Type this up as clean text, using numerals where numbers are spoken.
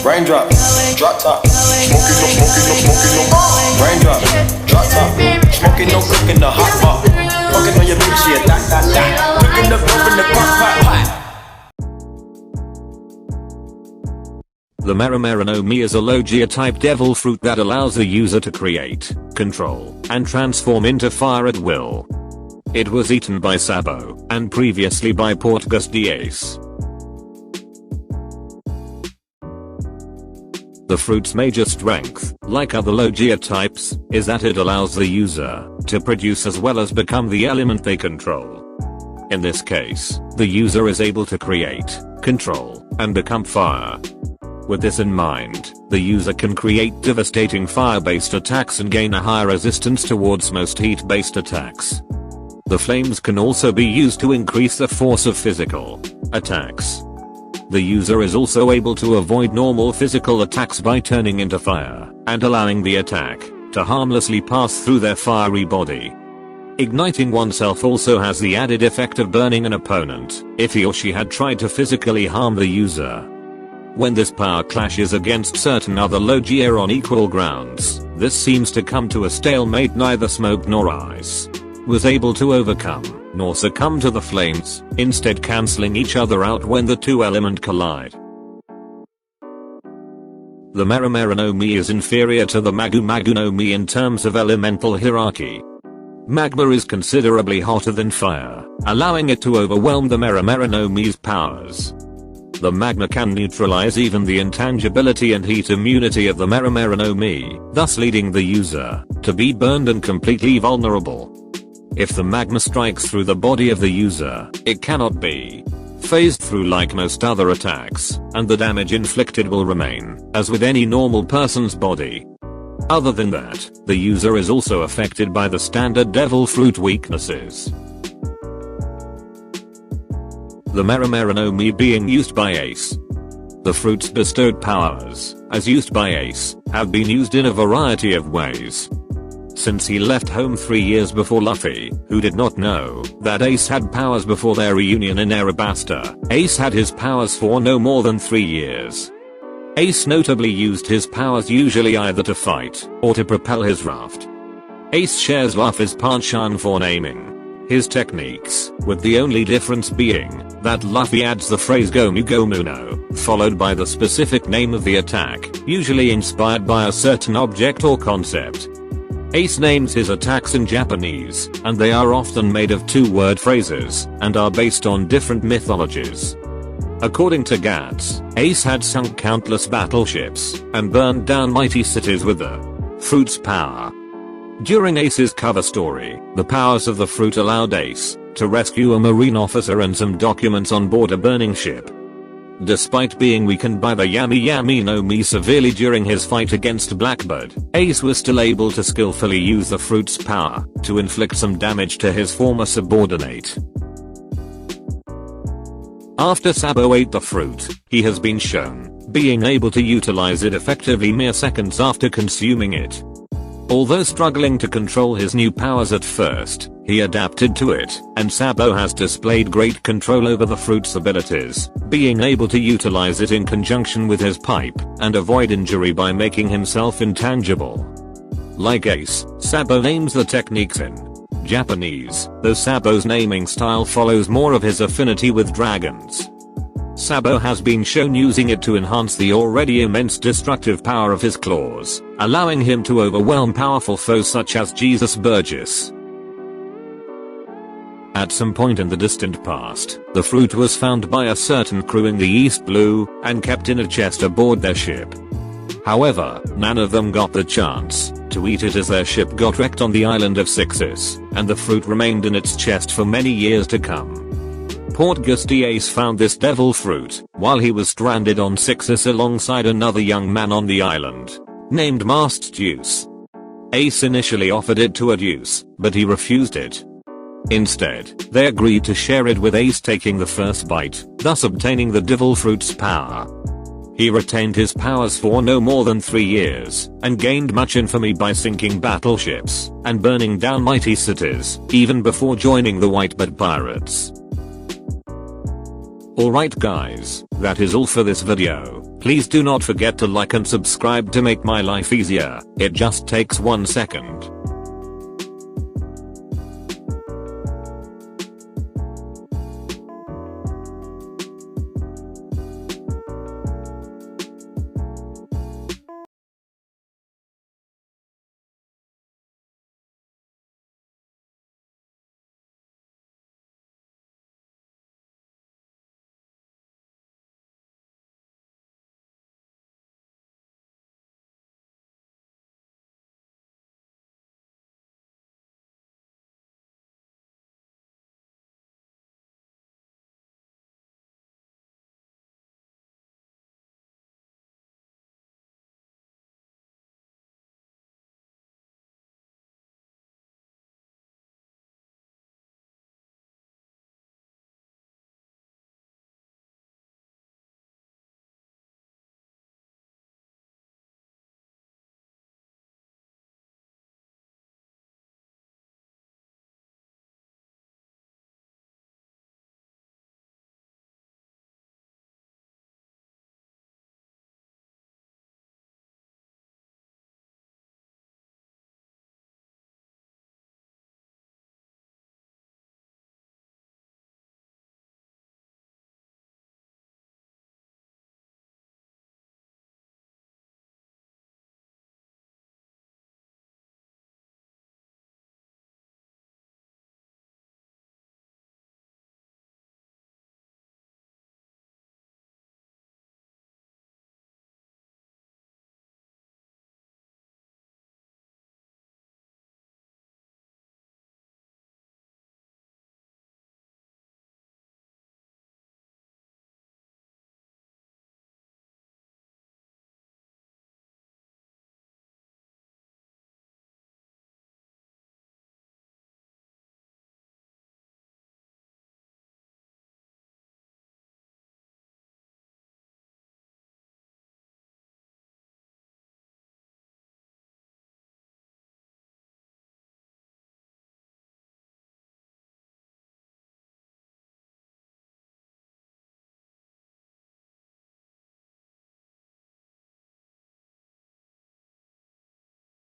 Raindrop, drop top, smoking no. Raindrop, drop top, smoking no, cooking the hot pot. Fucking on your bitch, yeah, that. Cooking up in the pot. The Mera Mera no Mi is a Logia-type devil fruit that allows the user to create, control, and transform into fire at will. It was eaten by Sabo, and previously by Portuguese Ace. The fruit's major strength, like other Logia types, is that it allows the user to produce as well as become the element they control. In this case, the user is able to create, control, and become fire. With this in mind, the user can create devastating fire-based attacks and gain a higher resistance towards most heat-based attacks. The flames can also be used to increase the force of physical attacks. The user is also able to avoid normal physical attacks by turning into fire and allowing the attack to harmlessly pass through their fiery body. Igniting oneself also has the added effect of burning an opponent if he or she had tried to physically harm the user. When this power clashes against certain other Logia on equal grounds, this seems to come to a stalemate. Neither smoke nor ice was able to overcome nor succumb to the flames, instead cancelling each other out when the two elements collide. The Mera Mera no Mi is inferior to the Magu Magu no Mi in terms of elemental hierarchy. Magma is considerably hotter than fire, allowing it to overwhelm the Mera Mera no Mi's powers. The magma can neutralize even the intangibility and heat immunity of the Mera Mera no Mi, thus leading the user to be burned and completely vulnerable. If the magma strikes through the body of the user, it cannot be phased through like most other attacks, and the damage inflicted will remain, as with any normal person's body. Other than that, the user is also affected by the standard devil fruit weaknesses. The Mera Mera no Mi being used by Ace. The fruit's bestowed powers, as used by Ace, have been used in a variety of ways. Since he left home 3 years before Luffy, who did not know that Ace had powers before their reunion in Arabasta, Ace had his powers for no more than 3 years. Ace notably used his powers usually either to fight or to propel his raft. Ace shares Luffy's penchant for naming his techniques, with the only difference being that Luffy adds the phrase Gomu Gomu no, followed by the specific name of the attack, usually inspired by a certain object or concept. Ace names his attacks in Japanese, and they are often made of 2-word phrases, and are based on different mythologies. According to Gats, Ace had sunk countless battleships, and burned down mighty cities with the fruit's power. During Ace's cover story, the powers of the fruit allowed Ace to rescue a marine officer and some documents on board a burning ship. Despite being weakened by the Yami Yami no Mi severely during his fight against Blackbird, Ace was still able to skillfully use the fruit's power to inflict some damage to his former subordinate. After Sabo ate the fruit, he has been shown being able to utilize it effectively mere seconds after consuming it. Although struggling to control his new powers at first, he adapted to it, and Sabo has displayed great control over the fruit's abilities, being able to utilize it in conjunction with his pipe, and avoid injury by making himself intangible. Like Ace, Sabo names the techniques in Japanese, though Sabo's naming style follows more of his affinity with dragons. Sabo has been shown using it to enhance the already immense destructive power of his claws, allowing him to overwhelm powerful foes such as Jesus Burgess. At some point in the distant past, the fruit was found by a certain crew in the East Blue, and kept in a chest aboard their ship. However, none of them got the chance to eat it as their ship got wrecked on the island of Sixus, and the fruit remained in its chest for many years to come. Portuguese Ace found this devil fruit while he was stranded on Sixus alongside another young man on the island, named Masked Deuce. Ace initially offered it to a Deuce, but he refused it. Instead, they agreed to share it with Ace taking the first bite, thus obtaining the devil fruit's power. He retained his powers for no more than 3 years, and gained much infamy by sinking battleships and burning down mighty cities, even before joining the Whitebird Pirates. Alright guys, that is all for this video. Please do not forget to like and subscribe to make my life easier. It just takes 1 second.